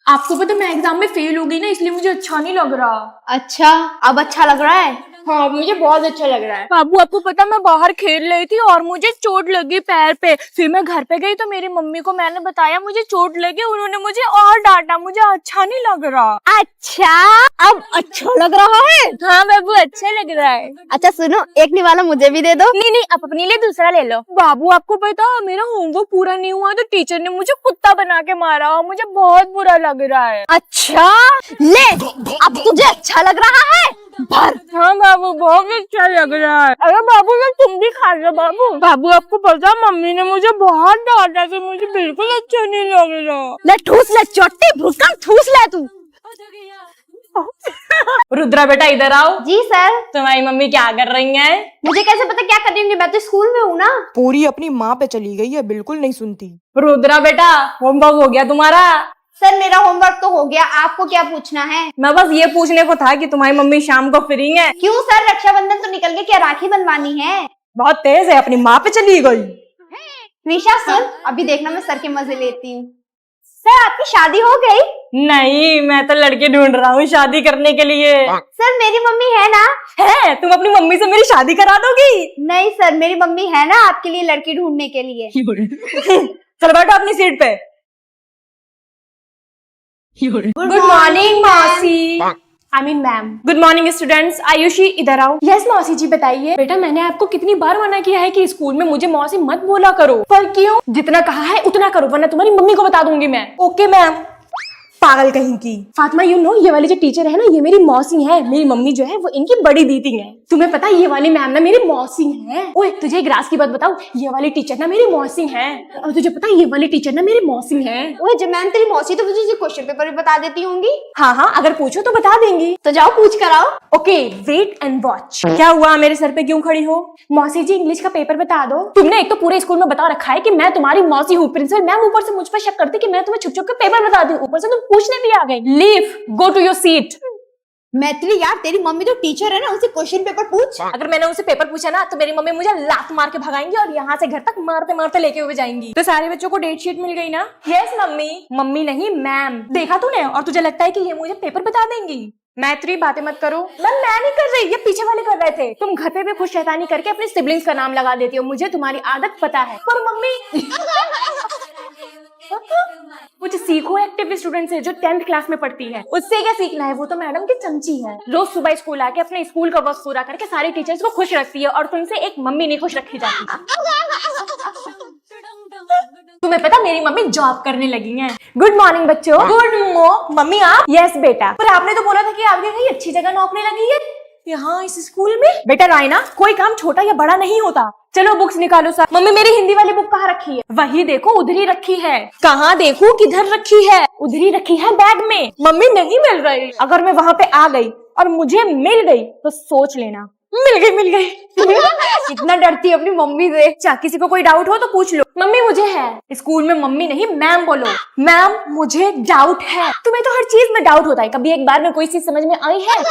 आपको पता मैं एग्जाम में फेल हो गई ना, इसलिए मुझे अच्छा नहीं लग रहा। अच्छा, अब अच्छा लग रहा है? हाँ, मुझे बहुत अच्छा लग रहा है। बाबू, आपको पता मैं बाहर खेल रही थी और मुझे चोट लगी पैर पे। फिर मैं घर पे गई तो मेरी मम्मी को मैंने बताया मुझे चोट लगी, उन्होंने मुझे और डांटा। मुझे अच्छा नहीं लग रहा। अच्छा, अब अच्छा लग रहा है? हाँ बाबू, अच्छा लग रहा है। अच्छा सुनो, एक निवाला मुझे भी दे दो। नहीं नहीं, आप अपने लिए दूसरा ले लो। बाबू, आपको पता मेरा होमवर्क पूरा नहीं हुआ तो टीचर ने मुझे कुत्ता बना के मारा और मुझे बहुत बुरा लग रहा है। अच्छा, ले अब तुझे अच्छा लग रहा है? भर। हाँ बाबू, बहुत अच्छा लग रहा है। अरे बाबू, ये तुम भी खा लो। बाबू बाबू, आपको पता मम्मी ने मुझे बहुत डांटा तो मुझे बिल्कुल अच्छा नहीं लग रहा। ले ठूस ले, चोटी भूसकम ठूस ले तू। रुद्रा बेटा, इधर आओ। जी सर। तुम्हारी मम्मी क्या कर रही है? मुझे कैसे पता क्या कर रही होंगी, मैं तो स्कूल में हूँ ना। पूरी अपनी माँ पे चली गई है, बिल्कुल नहीं सुनती। रुद्रा बेटा, होमवर्क हो गया तुम्हारा? सर मेरा होमवर्क तो हो गया, आपको क्या पूछना है? मैं बस ये पूछने को था कि तुम्हारी मम्मी शाम को फ्री है? क्यों सर, रक्षाबंधन तो निकल गया, क्या राखी बनवानी है? बहुत तेज है, अपनी माँ पे चली गई। निशा सुन, अभी देखना मैं सर के मजे लेती हूँ। सर आपकी शादी हो गई? नहीं, मैं तो लड़के ढूंढ रहा हूँ शादी करने के लिए। सर मेरी मम्मी है ना? है? तुम अपनी मम्मी से मेरी शादी करा दोगी? नहीं सर, मेरी मम्मी है ना आपके लिए लड़की ढूंढने के लिए। चलो बैठो अपनी सीट पे। गुड मॉर्निंग मौसी। I mean ma'am. Good morning students. Ayushi इधर आओ। यस मौसी जी, बताइए। बेटा, मैंने आपको कितनी बार मना किया है कि स्कूल में मुझे मौसी मत बोला करो। पर क्यों? जितना कहा है उतना करो, वरना तुम्हारी मम्मी को बता दूंगी मैं। Okay ma'am. पागल कहीं की। फातिमा, यू नो, ये वाली जो टीचर है ना, ये मेरी मौसी है। मेरी मम्मी जो है वो इनकी बड़ी दीदी है। तुम्हें पता है ये वाली मैम ना मेरी मौसी है। ओए, तुझे एक राज की बात बताऊं, ये वाली टीचर ना मेरी मौसी है। और तुझे पता है ये वाली टीचर ना मेरी मौसी है। ओए, जब मैम तेरी मौसी तो मुझे क्वेश्चन पेपर भी बता देती होंगी। हाँ हाँ, अगर पूछो तो बता देंगी। तो जाओ पूछ कर आओ। Okay, wait and watch. क्या हुआ, मेरे सर पे क्यों खड़ी हो? मौसी जी, इंग्लिश का पेपर बता दो। तुमने एक तो पूरे स्कूल में बता रखा है कि मैं तुम्हारी मौसी हूँ। प्रिंसिपल मैम ऊपर से मुझ पर शक करती कि मैं तुम्हें छुप छुप के पेपर बता दूं, ऊपर से तुम पूछने भी आ गई। Leave, go to your seat. Maithili यार, तेरी मम्मी तो टीचर है ना, उनसे क्वेश्चन पेपर पूछ। अगर मैंने उनसे पेपर पूछा ना तो मेरी मम्मी मुझे लात मार के भगाएंगी और यहाँ से घर तक मारते मारते लेके हुए जाएंगी। तो सारे बच्चों को डेट शीट मिल गई ना? Yes mummy. मम्मी नहीं मैम। देखा तूने? और तुझे लगता है कि ये मुझे पेपर बता देंगी? मैत्री, बातें मत करो। मैं नहीं कर रही, ये पीछे वाले कर रहे थे। तुम घर पे भी खुश शैतानी करके अपने सिबलिंग्स का नाम लगा देती हो, मुझे तुम्हारी आदत पता है। पर मम्मी कुछ सीखो एक्टिव स्टूडेंट से जो 10th क्लास में पढ़ती है। उससे क्या सीखना है, वो तो मैडम की चमची है। रोज सुबह स्कूल आके अपने स्कूल का वर्क पूरा करके सारे टीचर्स को खुश रखती है और तुमसे एक मम्मी नहीं खुश रखी जाती। तुम्हें पता मेरी मम्मी जॉब करने लगी हैं। गुड मॉर्निंग बच्चों। गुड मम्मी आप? यस बेटा। पर आपने तो बोला था कि आपके कहीं अच्छी जगह नौकरी लगी है। यहाँ इस स्कूल में? बेटा रायना, कोई काम छोटा या बड़ा नहीं होता। चलो बुक्स निकालो सर। मम्मी, मेरी हिंदी वाली बुक कहाँ रखी है? वही देखो, उधर ही रखी है। कहाँ देखूं, किधर रखी है? उधर ही रखी है, बैग में। मम्मी नहीं मिल रही। अगर मैं वहाँ पे आ गई और मुझे मिल गई तो सोच लेना। मिल गई, मिल गई। इतना डरती है अपनी मम्मी से। अच्छा, किसी को कोई डाउट हो तो पूछ लो। मम्मी मुझे है। स्कूल में मम्मी नहीं मैम बोलो। मैम मुझे डाउट है। तुम्हें तो हर चीज में डाउट होता है, कभी एक बार में कोई चीज समझ में आई है?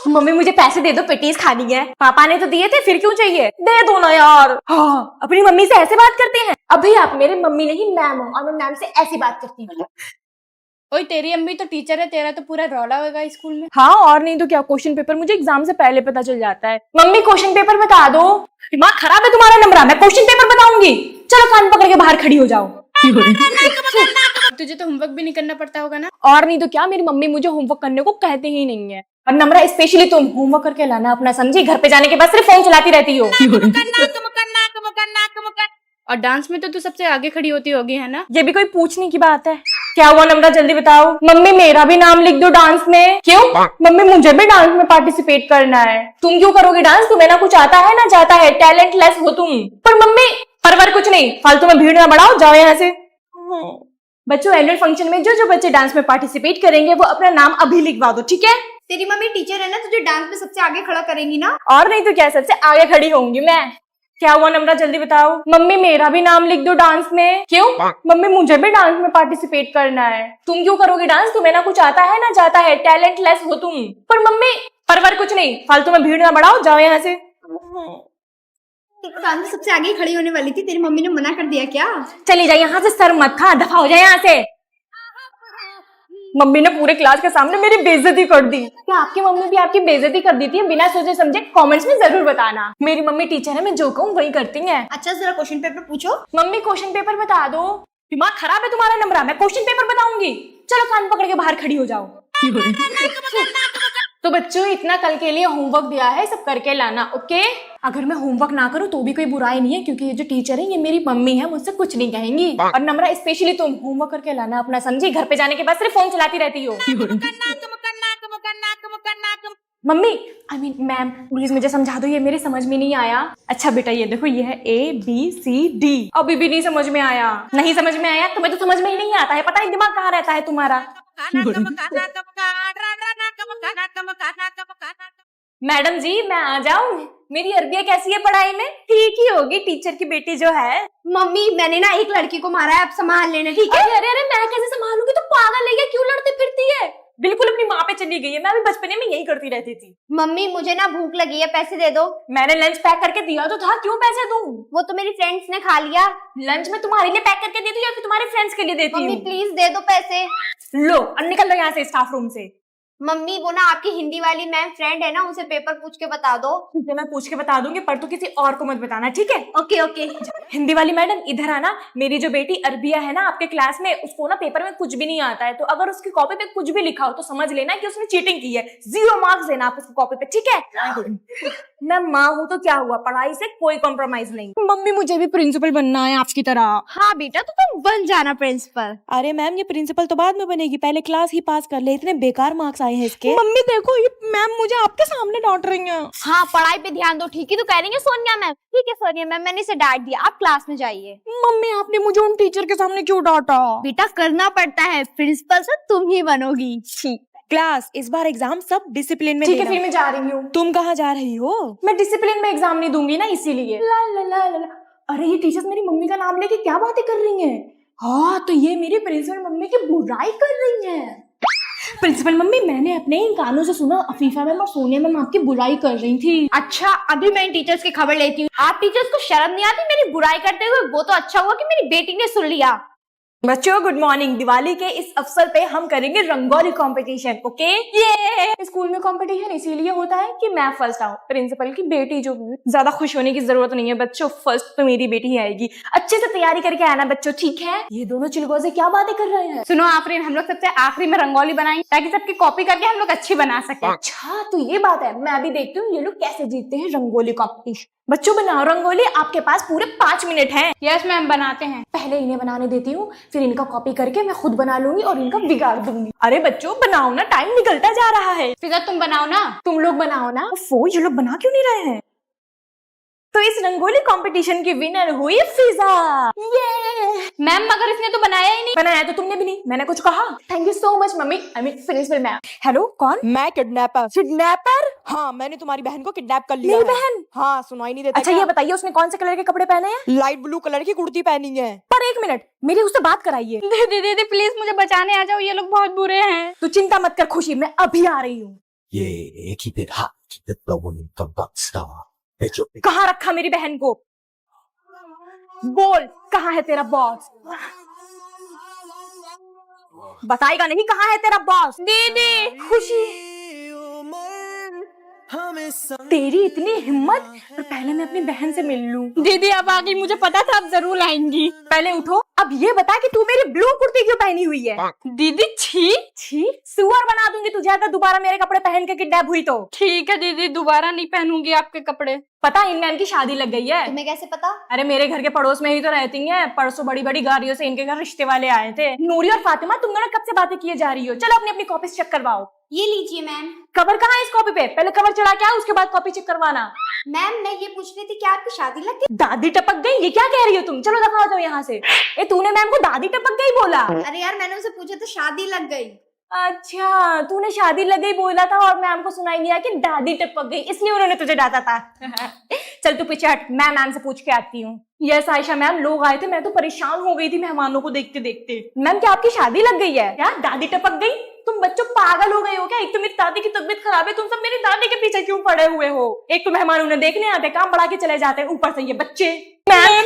मम्मी मुझे पैसे दे दो, पेटीज खानी है। पापा ने तो दिए थे, फिर क्यों चाहिए? दे दो ना यार। हाँ, अपनी मम्मी से ऐसे बात करते हैं? अभी आप मेरे मम्मी नहीं मैम हो और मैं मैम से ऐसी बात करती हूँ। ओए, तेरी अम्मी तो टीचर है, तेरा तो पूरा रौला होगा स्कूल में। हाँ, और नहीं तो क्या, क्वेश्चन पेपर मुझे एग्जाम से पहले पता चल जाता है। मम्मी क्वेश्चन पेपर बता दो। दिमाग खराब है तुम्हारा नंबरा, मैं क्वेश्चन पेपर बताऊंगी। चलो कान पकड़ के बाहर खड़ी हो जाओ। तुझे तो होमवर्क भी नहीं करना पड़ता होगा ना? और नहीं तो क्या, मेरी मम्मी मुझे होमवर्क करने को कहते ही नहीं है। और नम्रा, स्पेशली तुम होमवर्क करके लाना अपना, समझी? घर पे जाने के बाद सिर्फ फोन चलाती रहती हो। और डांस में तो तू सबसे आगे खड़ी होती होगी, है ना? ये भी कोई पूछने की बात है? क्या हुआ नम्रा, जल्दी बताओ। मम्मी मेरा भी नाम लिख दो डांस में। क्यों? मम्मी मुझे भी डांस में पार्टिसिपेट करना है। तुम क्यों करोगी डांस? तुम्हें ना कुछ आता है ना जाता है, टैलेंटलेस हो तुम। पर मम्मी, परवर कुछ नहीं, फालतू में भीड़ ना बढ़ाओ, जाओ यहाँ से। बच्चों, एनुअल फंक्शन में जो जो बच्चे डांस में पार्टिसिपेट करेंगे वो अपना नाम अभी लिखवा दो, ठीक है? तेरी मम्मी टीचर है ना, तुझे डांस में सबसे आगे खड़ा करेंगी ना? और नहीं तो क्या, सबसे आगे खड़ी होंगी मैं। क्या हुआ नम्रा, जल्दी बताओ। मम्मी मेरा भी नाम लिख दो डांस में। क्यों? मम्मी मुझे भी डांस में पार्टिसिपेट करना है। तुम क्यों करोगे डांस? तुम्हें ना कुछ आता है ना जाता है, टैलेंटलेस हो तुम। पर मम्मी, परवर कुछ नहीं, फालतू में भीड़ ना बढ़ाओ, जाओ यहाँ से। डांस में सबसे आगे खड़ी होने वाली थी, तेरी मम्मी ने मना कर दिया क्या? चली जाए यहाँ से, सर मत खा, दफा हो जाए यहाँ से। मम्मी ने पूरे क्लास के सामने मेरी बेइज्जती कर दी। क्या आपकी मम्मी भी आपकी बेइज्जती कर दी थी बिना सोचे समझे? कमेंट्स में जरूर बताना। मेरी मम्मी टीचर है, मैं जो कहूँ वही करती है। अच्छा जरा क्वेश्चन पेपर पूछो। मम्मी क्वेश्चन पेपर बता दो। दिमाग खराब है तुम्हारा नम्रा, मैं क्वेश्चन पेपर बताऊंगी। चलो कान पकड़ के बाहर खड़ी हो जाओ। तो बच्चों इतना कल के लिए होमवर्क दिया है, सब करके लाना, ओके? अगर मैं होमवर्क ना करूँ तो भी कोई बुराई नहीं है, क्योंकि ये जो टीचर है ये मेरी मम्मी है, मुझसे कुछ नहीं कहेंगी। और नम्रा स्पेशली तुम होमवर्क करके लाना अपना, समझी? घर पे जाने के बाद सिर्फ फोन चलाती रहती हो। मम्मी मैम प्लीज मुझे समझा दो, ये मेरे समझ में नहीं आया। अच्छा बेटा ये देखो, ये है ABCD। अभी भी नहीं समझ में आया? नहीं समझ में आया? तुम्हें तो समझ में ही नहीं आता है, पता नहीं दिमाग कहाँ रहता है तुम्हारा। मैडम जी मैं आ जाऊं? मेरी अरबिया कैसी है पढ़ाई में? ठीक ही होगी, टीचर की बेटी जो है। मम्मी मैंने ना एक लड़की को मारा है, आप संभाल लेना, ठीक है? अरे अरे अरे मैं कैसे संभालूंगी? तो पागल है क्या? क्यों लड़ती फिरती है? बिल्कुल अपनी माँ पे चली गई है। मैं भी बचपने में यही करती रहती थी। मम्मी मुझे ना भूख लगी है, पैसे दे दो। मैंने लंच पैक करके दिया तो था, क्यों पैसे दूं? वो तो मेरी फ्रेंड्स ने खा लिया। लंच में तुम्हारे लिए पैक करके देती हूँ या फिर तुम्हारे फ्रेंड्स के लिए देती मम्मी हूँ? प्लीज दे दो पैसे। लो और निकल लो यहाँ से, स्टाफ रूम से। मम्मी वो ना आपकी हिंदी वाली मैम फ्रेंड है ना, उसे पेपर पूछ के बता दो। ठीक है मैं पूछ के बता दूंगी, पर तो किसी और को मत बताना, ठीक है? Okay okay. हिंदी वाली मैडम इधर आना। मेरी जो बेटी अरबिया है ना आपके क्लास में, उसको ना पेपर में कुछ भी नहीं आता है, तो अगर उसकी कॉपी पे कुछ भी लिखा हो तो समझ लेना कि उसने चीटिंग की है। 0 मार्क्स देना आप उसको कॉपी पे, ठीक है? मैं माँ हूँ तो क्या हुआ, पढ़ाई से कोई कॉम्प्रोमाइज नहीं। मम्मी मुझे भी प्रिंसिपल बनना है आपकी तरह। हाँ बेटा तो तुम बन जाना प्रिंसिपल। अरे मैम ये प्रिंसिपल तो बाद में बनेगी, पहले क्लास ही पास कर ले, इतने बेकार मार्क्स आए हैं इसके। मम्मी देखो ये मैम मुझे आपके सामने डांट रही हैं। हाँ पढ़ाई पे ध्यान दो, ठीक है? तो कह रही है सोनिया मैम। ठीक है सोनिया मैम, मैंने इसे डांट दिया, आप क्लास में जाइए। मम्मी आपने मुझे उन टीचर के सामने क्यों डांटा? बेटा करना पड़ता है, प्रिंसिपल से तुम ही बनोगी। ठीक क्लास इस बार एग्जाम सब डिसिप्लिन में ठीक है देना। फिर मैं जा रही हूँ। तुम कहाँ जा रही हो? मैं डिसिप्लिन में एग्जाम नहीं दूंगी ना, इसीलिए। ला ला ला ला ला। अरे ये टीचर्स मेरी मम्मी का नाम लेके क्या बातें कर रही हैं? हाँ तो ये मेरी प्रिंसिपल मम्मी की बुराई कर रही हैं। प्रिंसिपल मम्मी मैंने अपने इन कानों से सुना अफीफा मैम और सोनिया मैम आपकी बुराई कर रही थी। अच्छा अभी मैं इन टीचर्स की खबर लेती हूँ। आप टीचर्स को शर्म नहीं आती मेरी बुराई करते हुए? वो तो अच्छा हुआ कि मेरी बेटी ने सुन लिया। बच्चों गुड मॉर्निंग। दिवाली के इस अवसर पे हम करेंगे रंगोली कंपटीशन, ओके? ये स्कूल में कंपटीशन इसीलिए होता है कि मैं फर्स्ट आऊं। प्रिंसिपल की बेटी जो, ज्यादा खुश होने की जरूरत नहीं है बच्चों, फर्स्ट तो मेरी बेटी ही आएगी। अच्छे से तैयारी करके आना बच्चों, ठीक है? ये दोनों चिलगोजे क्या बातें कर रहे हैं? सुनो आफरीन, हम लोग सबसे आखिरी में रंगोली बनाएंगे ताकि सबकी कॉपी करके हम लोग अच्छी बना सके। अच्छा तो ये बात है, मैं भी देखती हूँ ये लोग कैसे जीतते हैं रंगोली कंपटीशन। बच्चों बनाओ रंगोली, आपके पास पूरे 5 मिनट हैं। यस मैम बनाते हैं। पहले इन्हें बनाने देती हूँ, फिर इनका कॉपी करके मैं खुद बना लूंगी और इनका बिगाड़ दूंगी। अरे बच्चों बनाओ ना, टाइम निकलता जा रहा है। फिजा तुम बनाओ ना। तुम लोग बनाओ ना। वो ये लोग बना क्यों नहीं रहे हैं? तो इस रंगोली कंपटीशन की विनर हुई फिजा। ये मैम मगर इसने तो बनाया ही नहीं। बनाया तो तुमने भी नहीं, मैंने कुछ कहा? Thank you so much mummy, I mean principal ma'am. Hello कौन? मैं किडनैपर। किडनैपर? हाँ मैंने तुम्हारी बहन को किडनैप कर लिया मेरी है। बहन? हाँ सुनाई नहीं देता अच्छा ये बताइए उसने कौन से कलर के कपड़े पहने हैं? लाइट ब्लू कलर की कुर्ती पहनी है। पर 1 मिनट मेरी उससे बात कराइए। दीदी दीदी प्लीज मुझे बचाने आ जाओ, ये लोग बहुत बुरे हैं। तू चिंता मत कर खुशी, मैं अभी आ रही हूँ। Yeah, keep it hot. Keep it flowing from Buckstar. It's your कहाँ रखा मेरी बहन को? बोल कहाँ है तेरा बॉस? बताएगा नहीं कहाँ है तेरा बॉस? दीदी खुशी, तेरी इतनी हिम्मत? पर पहले मैं अपनी बहन से मिल लूं। दीदी अब आ गई, मुझे पता था अब जरूर आएंगी। पहले उठो, अब ये बता कि तू मेरी ब्लू कुर्ती क्यों पहनी हुई है? दीदी छी छी, सुअर बना दूंगी तुझे अगर दोबारा मेरे कपड़े पहन के किडनैप हुई तो। ठीक है दीदी, दोबारा नहीं पहनूंगी आपके कपड़े। पता इन मैम की शादी लग गई है। तुम्हें कैसे पता? अरे मेरे घर के पड़ोस में ही तो रहती हैं। परसों बड़ी बड़ी गाड़ियों से इनके घर रिश्ते वाले आए थे। नूरी और फातिमा तुम दोनों कब से बातें किए जा रही हो? चलो अपनी अपनी कॉपी चेक करवाओ। ये लीजिए मैम। कवर कहाँ है इस कॉपी पे? पहले कवर चढ़ा के आओ, उसके बाद कॉपी चेक करवाना। मैम मैं ये पूछ रही थी क्या आपकी शादी लग गई? दादी टपक गई, ये क्या कह रही हो तुम? चलो दफा हो जाओ यहाँ से। ए तूने मैम को दादी टपक गई बोला? अरे यार मैंने उनसे पूछा तो शादी लग गई। अच्छा तूने शादी लग गई बोला था और मैम को सुनाई दिया कि दादी टपक गई, इसलिए उन्होंने तुझे डांटा था। चल तू पीछे हट, मैं मैम से पूछ के आती हूँ। यस आयशा मैम, लोग आए थे, मैं तो परेशान हो गई थी मेहमानों को देखते देखते। मैम क्या आपकी शादी लग गई है? क्या दादी टपक गई? तुम बच्चों पागल हो गए हो क्या? एक तो मेरी दादी की तबीयत खराब है, तुम सब मेरी दादी के पीछे क्यों पड़े हुए हो? एक तो मेहमान उन्हें देखने आते, काम बढ़ा के चले जाते हैं, ऊपर से ये बच्चे। मैम,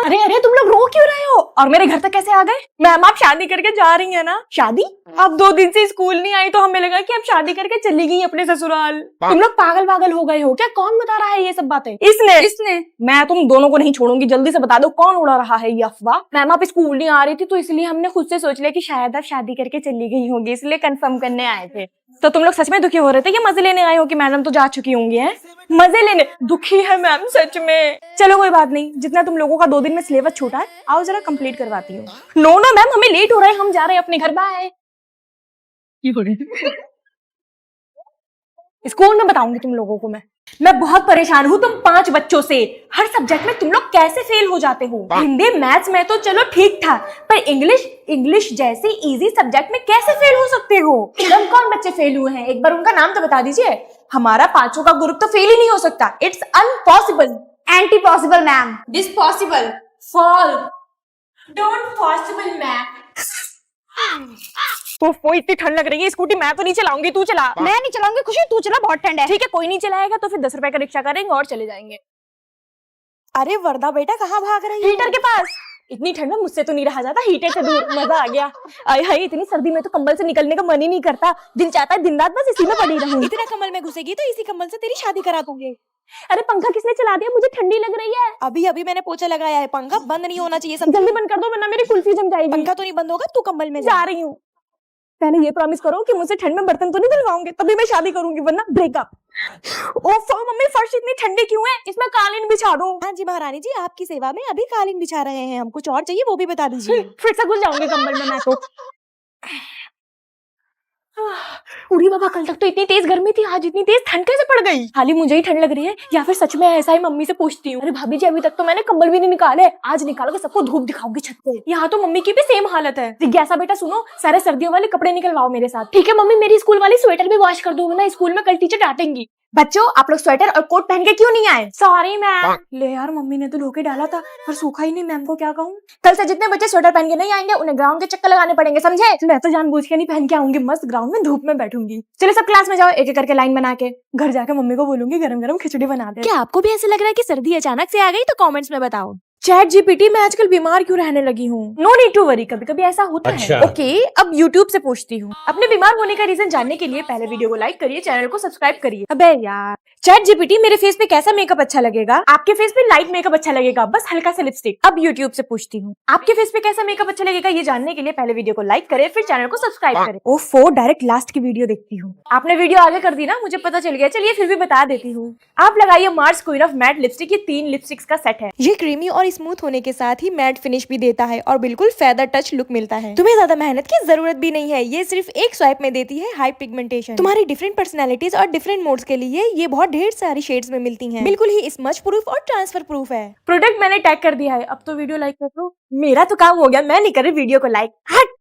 अरे अरे तुम लोग रो क्यों रहे हो? और मेरे घर तक कैसे आ गए? मैम आप शादी करके जा रही है ना? शादी? आप 2 दिन से स्कूल नहीं आई तो हमें लगा कि आप शादी करके चली गई अपने ससुराल। तुम लोग पागल हो गए हो क्या? कौन बता रहा है ये सब बातें? इसने। मैं तुम दोनों को नहीं छोड़ूंगी, जल्दी से बता दो कौन उड़ा रहा है ये अफवाह। मैम आप स्कूल नहीं आ रही थी तो इसलिए हमने खुद से सोच लिया कि शायद आप शादी करके चली गई होंगी, इसलिए कंफर्म करने आए थे। तो तुम लोग सच में दुखी हो रहे थे या मजे लेने आए हो कि मैडम तो जा चुकी होंगी? हैं मजे लेने? दुखी है मैम सच में। चलो कोई बात नहीं, जितना तुम लोगों का 2 दिन में सिलेबस छूटा है, आओ जरा कंप्लीट करवाती हूँ। नो मैम, हमें लेट हो रहा है, हम जा रहे हैं अपने घर। बाय। स्कूल में बताऊंगी तुम लोगों को मैं बहुत परेशान हूँ तुम 5 बच्चों से। हर सब्जेक्ट में तुम लोग कैसे फेल हो जाते हो? हिंदी मैथ्स में तो चलो ठीक था, पर इंग्लिश जैसे इजी सब्जेक्ट में कैसे फेल हो सकते हो? तुम कौन बच्चे फेल हुए हैं? एक बार उनका नाम तो बता दीजिए। हमारा 5 का ग्रुप तो फेल ही नहीं हो सकता। It's unpossible. Anti possible ma'am. Disposable. Fall. Don't possible ma'am. तो इतनी ठंड लग रही है, स्कूटी मैं तो नहीं चलाऊंगी, तू चला। मैं नहीं चलाऊंगी, खुशी तू चला, बहुत ठंड है। ठीक है, कोई नहीं चलाएगा तो फिर 10 रुपए का रिक्शा करेंगे और चले जाएंगे। अरे वर्दा बेटा कहाँ भाग रही है? हीटर के पास। इतनी ठंड में मुझसे तो नहीं रहा जाता, हीटर से दूर। मजा आ गया। आय हाय, इतनी सर्दी में तो कंबल से निकलने का मन ही नहीं करता। दिल चाहता है दिन रात बस इसी में पड़ी रहूं। इतना कमल में घुसेगी तो इसी कमल से तेरी शादी करा दूंगी। अरे पंखा किसने चला दिया? मुझे ठंडी लग रही है। अभी मैंने पोछा लगाया है, पंखा बंद नहीं होना चाहिए। सब जल्दी बंद कर दो वरना मेरी कुल्फी जम जाएगी। पंखा तो नहीं बंद होगा, तू कंबल में जा रही हूँ। पहले ये प्रॉमिस करो कि मुझसे ठंड में बर्तन तो नहीं धुलवाओगे, तभी मैं शादी करूंगी, वरना ब्रेकअप। ओफो मम्मी, फर्श इतनी ठंडी क्यों है? इसमें कालीन बिछा दो। हाँ जी महारानी जी, आपकी सेवा में अभी कालीन बिछा रहे हैं। हम कुछ और चाहिए वो भी बता दीजिए। फिर से घुस जाऊंगी कंबल में मैं तो। उड़ी बाबा, कल तक तो इतनी तेज गर्मी थी, आज इतनी तेज ठंड कैसे पड़ गई? खाली मुझे ही ठंड लग रही है या फिर सच में ऐसा ही? मम्मी से पूछती हूँ। अरे भाभी जी, अभी तक तो मैंने कंबल भी नहीं निकाले, आज निकाल के सबको धूप दिखाऊंगी छत पे। यहाँ तो मम्मी की भी सेम हालत है। जिज्ञासा बेटा सुनो, सारे सर्दियों वाले कपड़े निकलवाओ मेरे साथ। ठीक है मम्मी, मेरी स्कूल वाली स्वेटर भी वॉश कर दो, वरना स्कूल में कल टीचर डांटेंगी। बच्चों आप लोग स्वेटर और कोट पहन के क्यों नहीं आए? Sorry ma'am. ले यार, मम्मी ने तो धोके डाला था पर सूखा ही नहीं, मैम को क्या कहूँ? कल से जितने बच्चे स्वेटर पहन के नहीं आएंगे उन्हें ग्राउंड के चक्कर लगाने पड़ेंगे, समझे? मैं तो जानबूझ के नहीं पहन के आऊंगी, मस्त ग्राउंड में धूप में बैठूंगी। चलो सब क्लास में जाओ, एक एक करके लाइन बना के। घर जाके मम्मी को बोलूंगी गरम गरम खिचड़ी बना दे। क्या आपको भी ऐसे लग रहा है कि सर्दी अचानक से आ गई? तो कमेंट्स में बताओ। चैट जीपीटी, मैं आजकल बीमार क्यों रहने लगी हूँ? नो नीड टू वरी, कभी कभी ऐसा होता है। ओके, अब यूट्यूब से पूछती हूँ। अपने बीमार होने का रीजन जानने के लिए पहले वीडियो को लाइक करिए, चैनल को सब्सक्राइब करिए। अबे यार, चैट जीपीटी, मेरे फेस पे कैसा मेकअप अच्छा लगेगा? आपके फेस पे लाइट मेकअप अच्छा लगेगा, बस हल्का सा लिपस्टिक। अब यूट्यूब से पूछती हूँ, आपके फेस पे कैसा मेकअप अच्छा लगेगा? ये जानने के लिए पहले वीडियो को लाइक करें, फिर चैनल को सब्सक्राइब करें। ओफो, डायरेक्ट लास्ट की वीडियो देखती हूँ। आपने वीडियो आगे कर दी ना, मुझे पता चल गया। चलिए फिर भी बता देती हूँ। आप लगाइए Mars queen of matte lipstick, ये 3 लिपस्टिक्स का सेट है। ये क्रीमी और स्मूथ होने के साथ ही मैट फिनिश भी देता है और बिल्कुल फेदर टच लुक मिलता है। तुम्हें ज्यादा मेहनत की जरूरत भी नहीं है, ये सिर्फ एक स्वाइप में देती है हाई पिगमेंटेशन। तुम्हारी डिफरेंट पर्सनैलिटीज और डिफरेंट मोड्स के लिए ये बहुत ढेर सारी शेड्स में मिलती हैं। बिल्कुल ही स्मच प्रूफ और ट्रांसफर प्रूफ है। प्रोडक्ट मैंने टैग कर दिया है, अब तो वीडियो लाइक कर दो। मेरा तो काम हो गया, मैं नहीं कर रही वीडियो को लाइक। हट।